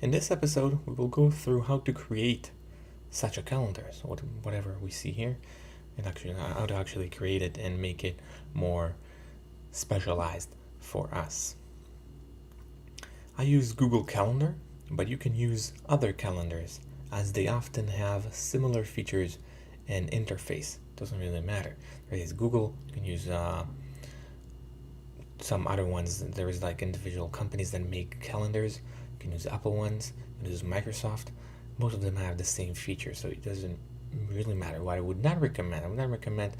In this episode, we will go through how to create such a calendar, so whatever we see here, and actually how to actually create it and make it more specialized for us. I use Google Calendar, but you can use other calendars as they often have similar features and interface. Doesn't really matter. There is Google, you can use some other ones. There is like individual companies that make calendars. You can use Apple ones, you can use Microsoft. Most of them have the same feature, so it doesn't really matter. What I would not recommend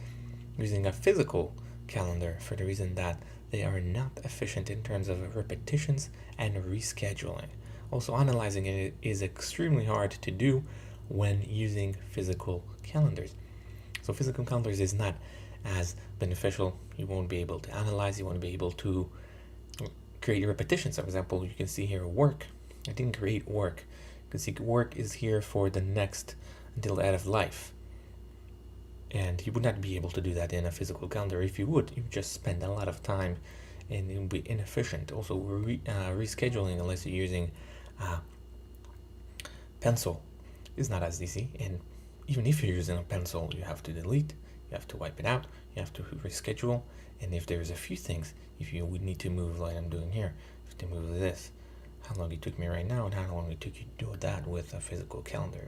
using a physical calendar for the reason that they are not efficient in terms of repetitions and rescheduling. Also, analyzing it is extremely hard to do when using physical calendars. So physical calendars is not as beneficial. You won't be able to analyze, you won't be able to create repetitions. For example, you can see here work. I didn't create work. You can see work is here for the next until the end of life. And you would not be able to do that in a physical calendar. If you would, you would just spend a lot of time and it would be inefficient. Also, rescheduling, unless you're using pencil, is not as easy. And even if you're using a pencil, you have to delete, you have to wipe it out, you have to reschedule. And if there's a few things, if you would need to move like I'm doing here, you have to move this, how long it took me right now and how long it took you to do that with a physical calendar.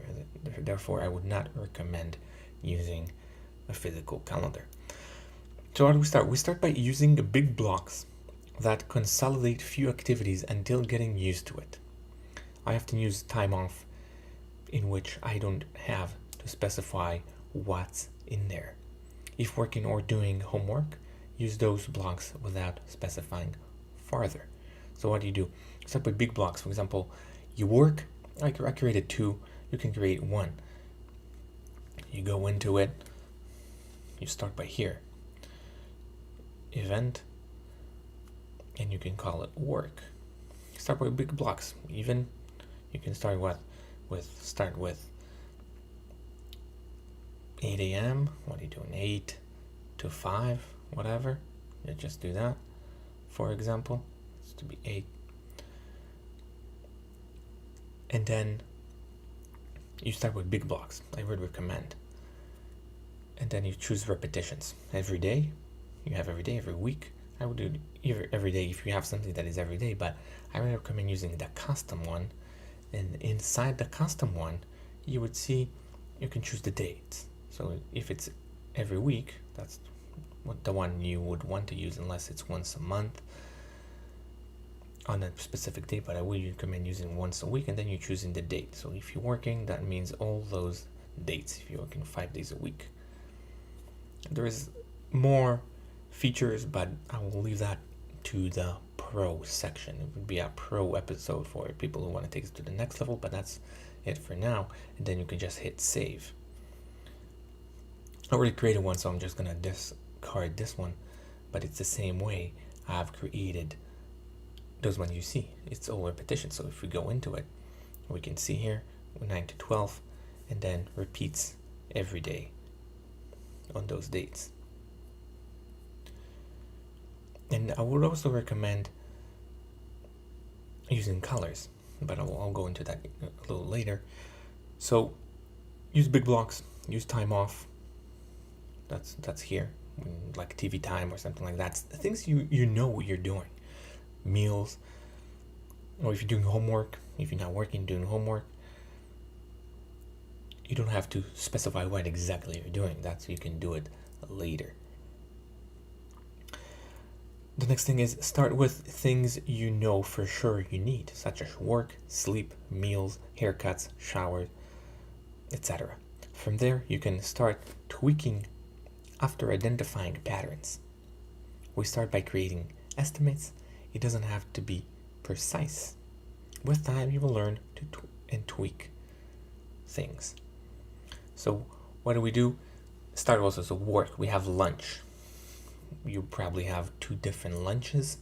Therefore, I would not recommend using a physical calendar. So how do we start? We start by using big blocks that consolidate few activities until getting used to it. I often use time off, in which I don't have to specify what's in there. If working or doing homework, use those blocks without specifying farther. So what do? Start with big blocks. For example, you work, I created 2, you can create 1. You go into it, you start by here, event, and you can call it work. Start with big blocks. Even you can start with 8 a.m. What are you doing? 8 to 5, whatever. You just do that. For example, it's to be 8. And then you start with big blocks. I would recommend. And then you choose repetitions. Every day, you have every day, every week. I would do every day if you have something that is every day, but I would recommend using the custom one. And inside the custom one, you would see you can choose the dates. So if it's every week, that's the one you would want to use, unless it's once a month on a specific date, but I would recommend using once a week, and then you're choosing the date. So if you're working, that means all those dates, if you're working 5 days a week. There is more features, but I will leave that to the pro section. It would be a pro episode for people who want to take it to the next level, but that's it for now. And then you can just hit save. I already created one, so I'm just gonna discard this one, but it's the same way I've created those ones you see. It's all repetition. So if we go into it, we can see here 9 to 12, and then repeats every day on those dates. And I would also recommend using colors, but I'll go into that a little later. So use big blocks, use time off. That's here, like TV time or something like that. Things you know what you're doing. Meals, or if you're doing homework, if you're not working, doing homework, you don't have to specify what exactly you're doing. That's you can do it later. The next thing is start with things you know for sure you need, such as work, sleep, meals, haircuts, showers, etc. From there, you can start tweaking after identifying patterns. We start by creating estimates. It doesn't have to be precise. With time, you will learn to tweak things. So what do? Start also, so work. We have lunch. You probably have 2 different lunches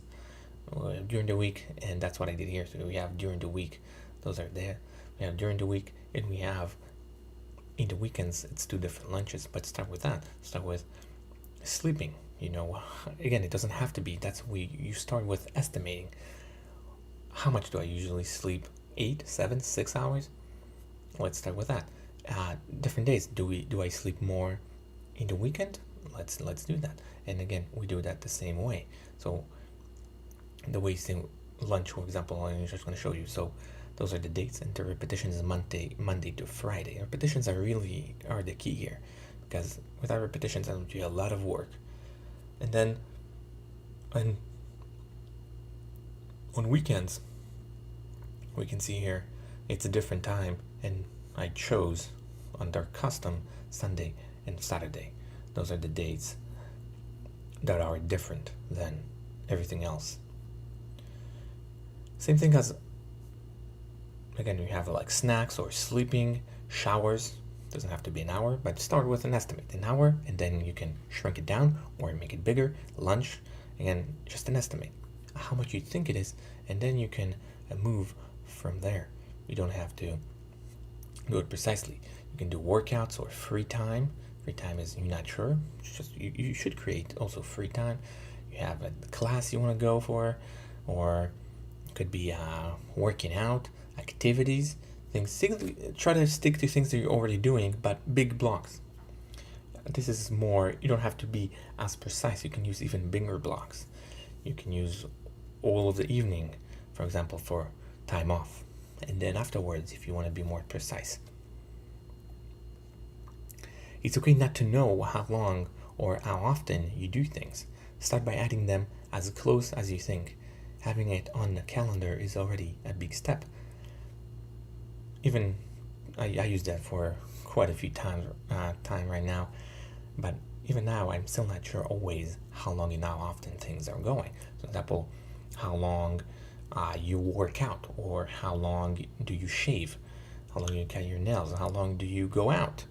during the week, and that's what I did here. So we have during the week, those are there. We have during the week, and we have in the weekends, it's 2 different lunches. But start with that. Start with sleeping. Again, it doesn't have to be. You start with estimating. How much do I usually sleep 8, 7, 6 hours? Let's start with that. Different days. Do I sleep more in the weekend? Let's do that. And again, we do that the same way. So the wasting lunch, for example, I'm just going to show you. So those are the dates, and the repetitions is Monday to Friday. Repetitions are the key here, because without repetitions, that would be a lot of work. And then, and on weekends, we can see here it's a different time, and I chose under custom Sunday and Saturday. Those are the dates that are different than everything else. Same thing as, again, you have like snacks or sleeping, showers. Doesn't have to be an hour, but start with an estimate, an hour, and then you can shrink it down or make it bigger. Lunch, again, just an estimate, how much you think it is, and then you can move from there. You don't have to do it precisely. You can do workouts or free time. Free time is you're not sure. It's just you should create also free time. You have a class you want to go for, or it could be working out, activities, things. Try to stick to things that you're already doing, but big blocks. This is more, you don't have to be as precise. You can use even bigger blocks. You can use all of the evening, for example, for time off. And then afterwards, if you want to be more precise. It's okay not to know how long or how often you do things. Start by adding them as close as you think. Having it on the calendar is already a big step. Even I use that for quite a few times time right now, but even now I'm still not sure always how long and how often things are going. For example, how long you work out, or how long do you shave, how long you cut your nails, how long do you go out.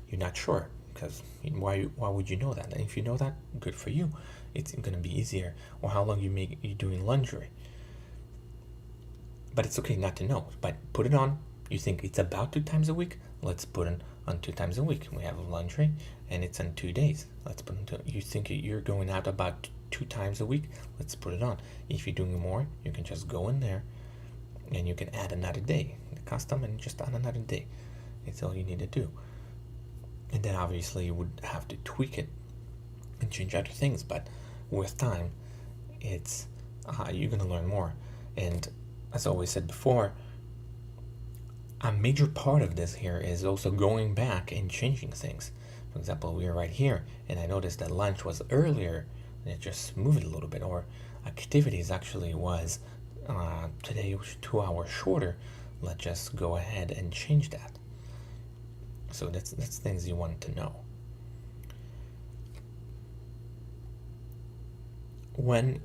You're not sure, because why would you know that? And if you know that, good for you. It's going to be easier. Or how long you're doing laundry. But it's okay not to know. But put it on. You think it's about 2 times a week? Let's put it on 2 times a week. We have laundry, and it's on 2 days. Let's put it on. You think you're going out about 2 times a week? Let's put it on. If you're doing more, you can just go in there, and you can add another day. The custom, and just add another day. It's all you need to do. And then obviously you would have to tweak it and change other things, but with time, it's you're gonna learn more. And as I always said before, a major part of this here is also going back and changing things. For example, we are right here, and I noticed that lunch was earlier, and it just moved a little bit. Or activities actually was today was 2 hours shorter. Let's just go ahead and change that. So that's things you want to know. When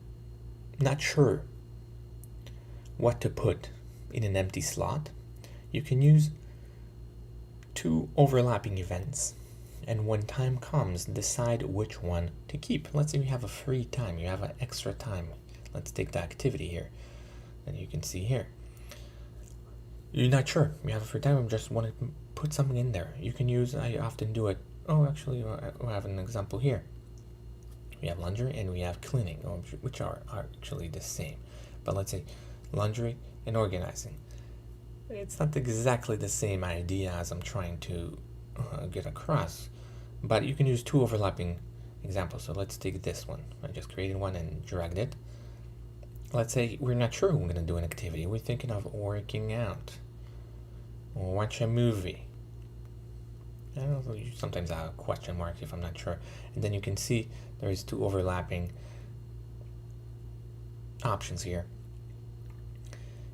not sure what to put in an empty slot, you can use 2 overlapping events, and when time comes, decide which one to keep. Let's say you have a free time, you have an extra time. Let's take the activity here, and you can see here. You're not sure, you have a free time, I just want to put something in there. You can use, I often do it, actually I have an example here. We have laundry and we have cleaning, which are actually the same. But let's say laundry and organizing. It's not exactly the same idea as I'm trying to get across, but you can use 2 overlapping examples. So let's take this one. I just created one and dragged it. Let's say we're not sure we're going to do an activity. We're thinking of working out or watch a movie. I don't know, sometimes I have question marks if I'm not sure. And then you can see there's 2 overlapping options here.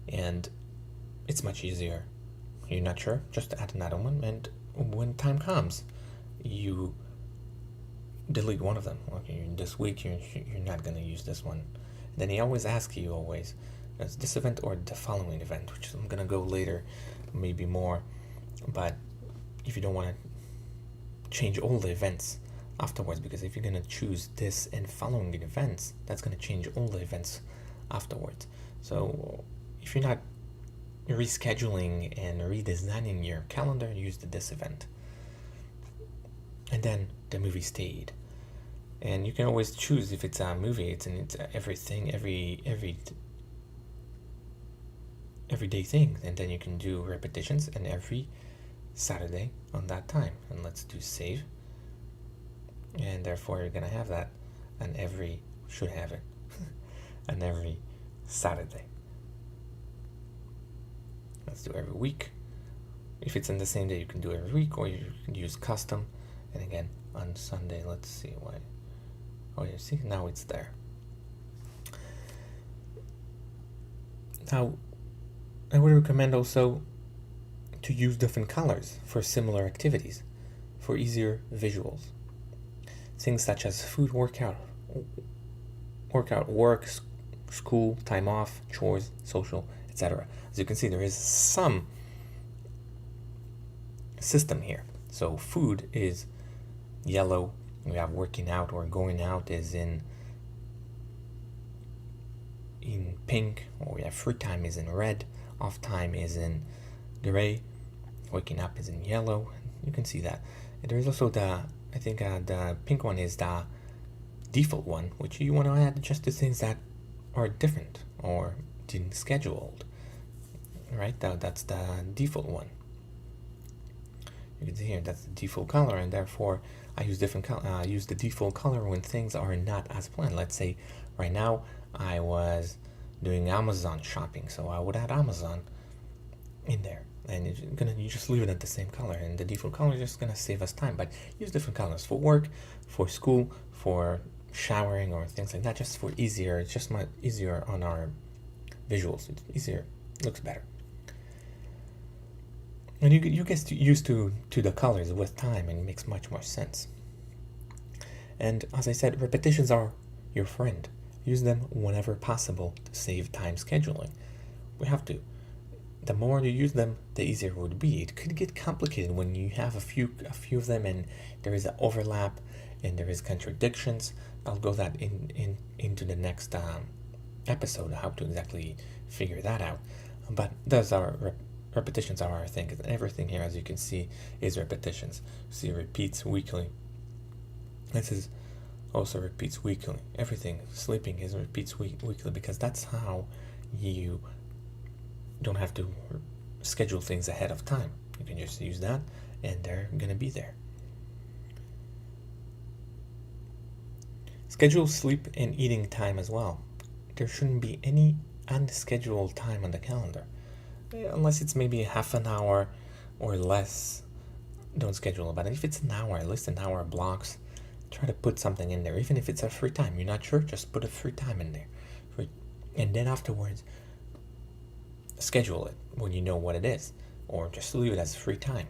And it's much easier. You're not sure? Just add another one, and when time comes, you delete one of them. Okay, this week you're not going to use this one. And then he always asks you is this event or the following event, which I'm going to go later, maybe more. But if you don't want to change all the events afterwards, because if you're going to choose this and following events, that's going to change all the events afterwards. So if you're not rescheduling and redesigning your calendar, use this event. And then the movie stayed. And you can always choose if it's a movie, it's everything, every everyday things, and then you can do repetitions and every Saturday on that time. And let's do save, and therefore you're gonna have that, and should have it, and every Saturday. Let's do every week. If it's in the same day, you can do every week, or you can use custom. And again, on Sunday, let's see why. Oh, you see, now it's there. Now, I would recommend also to use different colors for similar activities, for easier visuals. Things such as food, workout, work, school, time off, chores, social, etc. As you can see, there is some system here. So food is yellow, we have working out or going out is in pink, or we have free time is in red, off time is in gray, waking up is in yellow. You can see that. And there is also the pink one is the default one, which you want to add just the things that are different or didn't scheduled, right? That's the default one. You can see here that's the default color, and therefore I use use the default color when things are not as planned. Let's say right now I was doing Amazon shopping, so I would add Amazon in there, and you just leave it at the same color, and the default color is just gonna save us time. But use different colors for work, for school, for showering or things like that, just for easier. It's just much easier on our visuals. It's easier, looks better, and you get used to the colors with time, and it makes much more sense. And as I said, repetitions are your friend. Use them whenever possible to save time scheduling. We have to. The more you use them, the easier it would be. It could get complicated when you have a few of them, and there is an overlap, and there is contradictions. I'll go that into the next episode, how to exactly figure that out. But those are repetitions are our thing. Everything here, as you can see, is repetitions. See, repeats weekly. This is also repeats weekly. Everything, sleeping is repeats weekly, because that's how you don't have to schedule things ahead of time. You can just use that, and they're gonna be there. Schedule sleep and eating time as well. There shouldn't be any unscheduled time on the calendar, unless it's maybe half an hour or less. Don't schedule it. But if it's an hour, at least an hour blocks, try to put something in there. Even if it's a free time, you're not sure, just put a free time in there, and then afterwards schedule it when you know what it is, or just leave it as free time.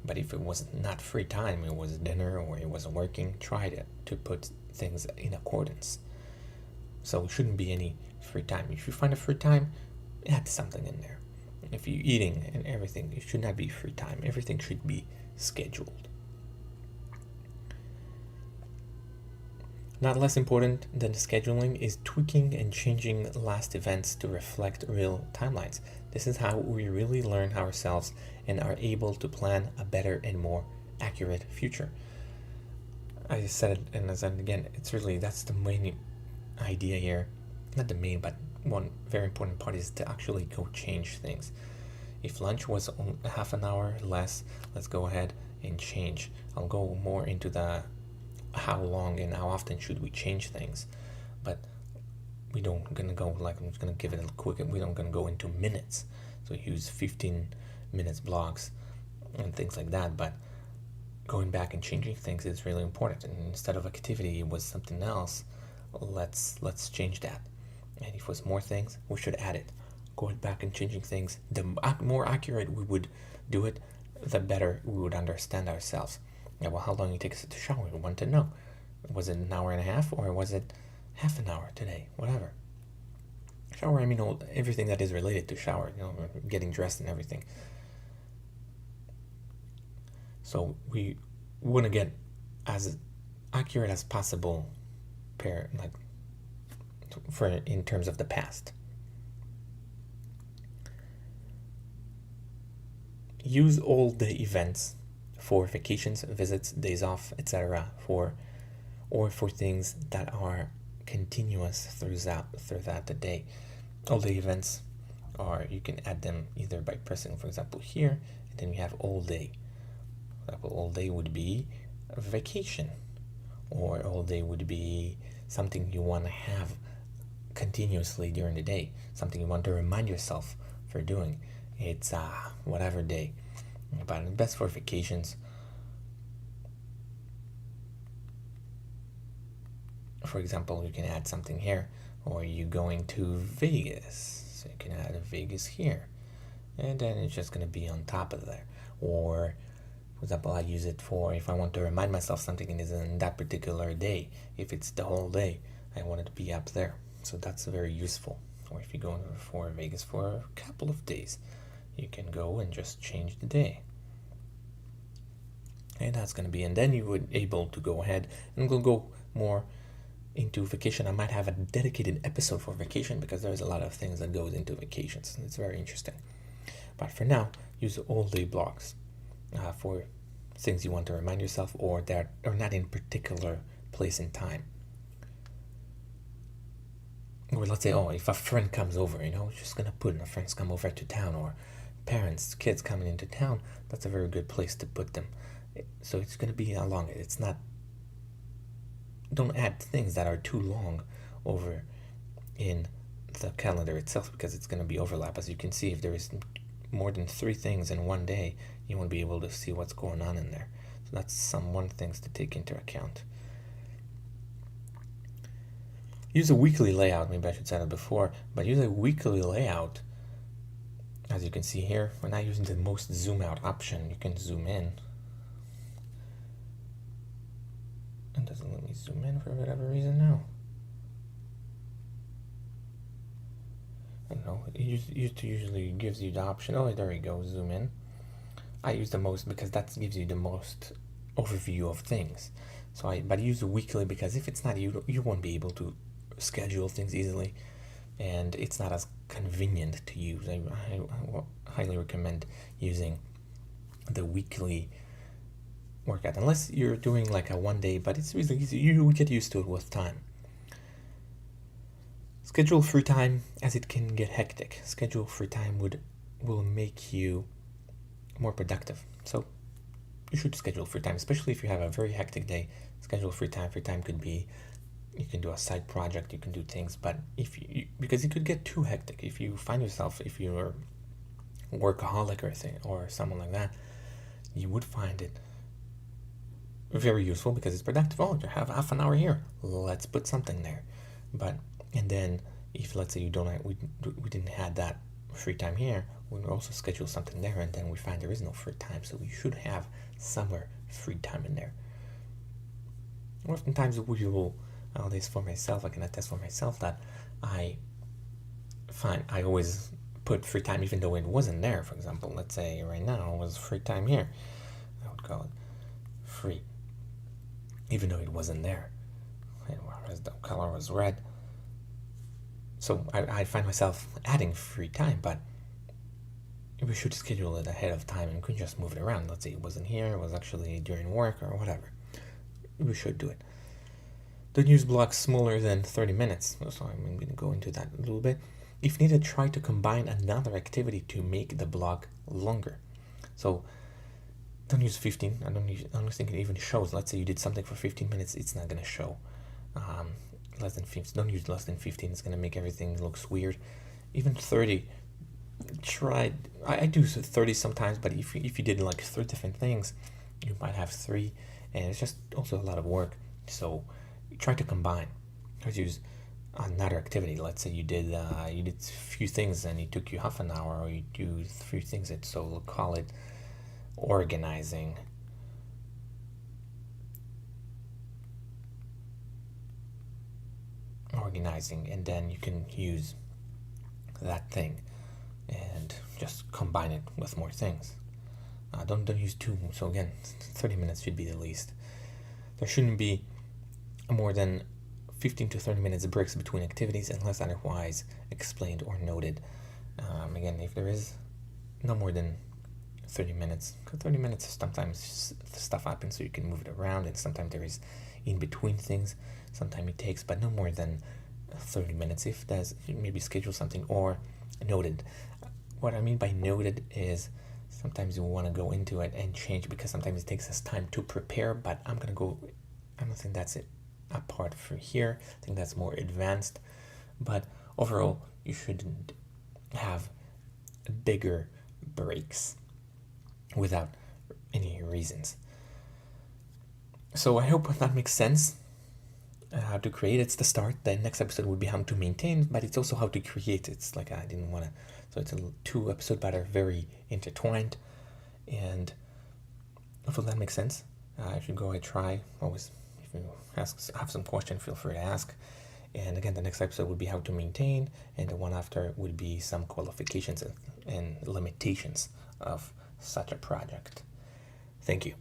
But if it was not free time, it was dinner or it wasn't working, try to put things in accordance. So it shouldn't be any free time. If you find a free time, add something in there. If you're eating and everything, it should not be free time. Everything should be scheduled. Not less important than scheduling is tweaking and changing last events to reflect real timelines. This is how we really learn ourselves and are able to plan a better and more accurate future. I said it, and as again, that's the main idea here. Not the main, but one very important part is to actually go change things. If lunch was half an hour less, let's go ahead and change. I'll go more into the how long and how often should we change things, but we don't gonna go like, I'm just gonna give it a quick, we don't gonna go into minutes, so use 15 minutes blocks and things like that. But going back and changing things is really important, and instead of activity it was something else, let's change that. And if it was more things, we should add it. Going back and changing things, the more accurate we would do it, the better we would understand ourselves. Yeah, well, how long it takes to shower? We want to know. Was it an hour and a half, or was it half an hour today? Whatever. Shower, I mean, everything that is related to shower, getting dressed and everything. So we want to get as accurate as possible, in terms of the past. Use all the events for vacations, visits, days off, etc. for things that are continuous throughout the day. All the events or you can add them either by pressing, for example, here, and then you have all day. For example, all day would be a vacation, or all day would be something you want to have continuously during the day, something you want to remind yourself for doing. It's whatever day, but best for vacations. For example, you can add something here, or you're going to Vegas, so you can add a Vegas here, and then it's just going to be on top of there. Or for example, I use it for if I want to remind myself something is in that particular day. If it's the whole day, I want it to be up there. So that's very useful. Or if you go for Vegas for a couple of days, you can go and just change the day. And that's going to be, and then you would able to go ahead and we'll go more into vacation. I might have a dedicated episode for vacation because there's a lot of things that goes into vacations. It's very interesting. But for now, use all day blocks for things you want to remind yourself or that are not in particular place and time. Or let's say, if a friend comes over, just gonna put in friends come over to town, or parents, kids coming into town, that's a very good place to put them. So it's gonna be along it. It's not, don't add things that are too long over in the calendar itself because it's gonna be overlap. As you can see, if there is more than 3 things in one day, you won't be able to see what's going on in there. So that's one things to take into account. Use a weekly layout. Maybe I should say that before, but use a weekly layout. As you can see here, we're not using the most zoom out option. You can zoom in. It doesn't let me zoom in for whatever reason now. I don't know. It usually gives you the option. Oh, there you go. Zoom in. I use the most because that gives you the most overview of things. But I use it weekly because if it's not, you won't be able to schedule things easily, and it's not as convenient to use. I highly recommend using the weekly workout unless you're doing like a one day, but it's really easy. You get used to it with time. Schedule free time as it can get hectic. Schedule free time will make you more productive. So you should schedule free time, especially if you have a very hectic day. Schedule free time. Free time could be, you can do a side project, you can do things, but because it could get too hectic. If you find yourself, if you're a workaholic or someone like that, you would find it very useful because it's productive. Oh, you have half an hour here, let's put something there. And then if let's say we didn't have that free time here, we will also schedule something there, and then we find there is no free time, so we should have somewhere free time in there. Oftentimes we will, at least for myself, I can attest for myself that I always put free time even though it wasn't there. For example, let's say right now it was free time here, I would call it free even though it wasn't there, whereas the color was red. So I find myself adding free time, but we should schedule it ahead of time and we can just move it around. Let's say it wasn't here, it was actually during work or whatever. We should do it. Don't use blocks smaller than 30 minutes. So I'm going to go into that a little bit. If needed, try to combine another activity to make the block longer. So don't use 15. I don't think it even shows. Let's say you did something for 15 minutes, it's not going to show. Less than 15. Don't use less than 15. It's going to make everything looks weird. Even 30. I do 30 sometimes, but if you did like 3 different things, you might have 3, and it's just also a lot of work. So try to combine. Try to use another activity. Let's say you did a few things and it took you half an hour, or you do 3 things. So we'll call it organizing. And then you can use that thing and just combine it with more things. Don't use 2. So again, 30 minutes should be the least. There shouldn't be more than 15 to 30 minutes breaks between activities unless otherwise explained or noted. Again, if there is no more than 30 minutes, because 30 minutes sometimes stuff happens, so you can move it around, and sometimes there is in between things, sometimes it takes, but no more than 30 minutes. If there's, maybe schedule something or noted what I mean by noted is sometimes you want to go into it and change because sometimes it takes us time to prepare, but I'm don't think that's it apart from here. I think that's more advanced, but overall you shouldn't have bigger breaks without any reasons. So I hope that makes sense. How to create, it's the start. The next episode would be how to maintain, but it's also how to create. It's like I didn't want to, so it's two episodes that are very intertwined, and hopefully that makes sense. If you go and try, always, if you have some question, feel free to ask. And again, the next episode would be how to maintain, and the one after would be some qualifications and limitations of such a project. Thank you.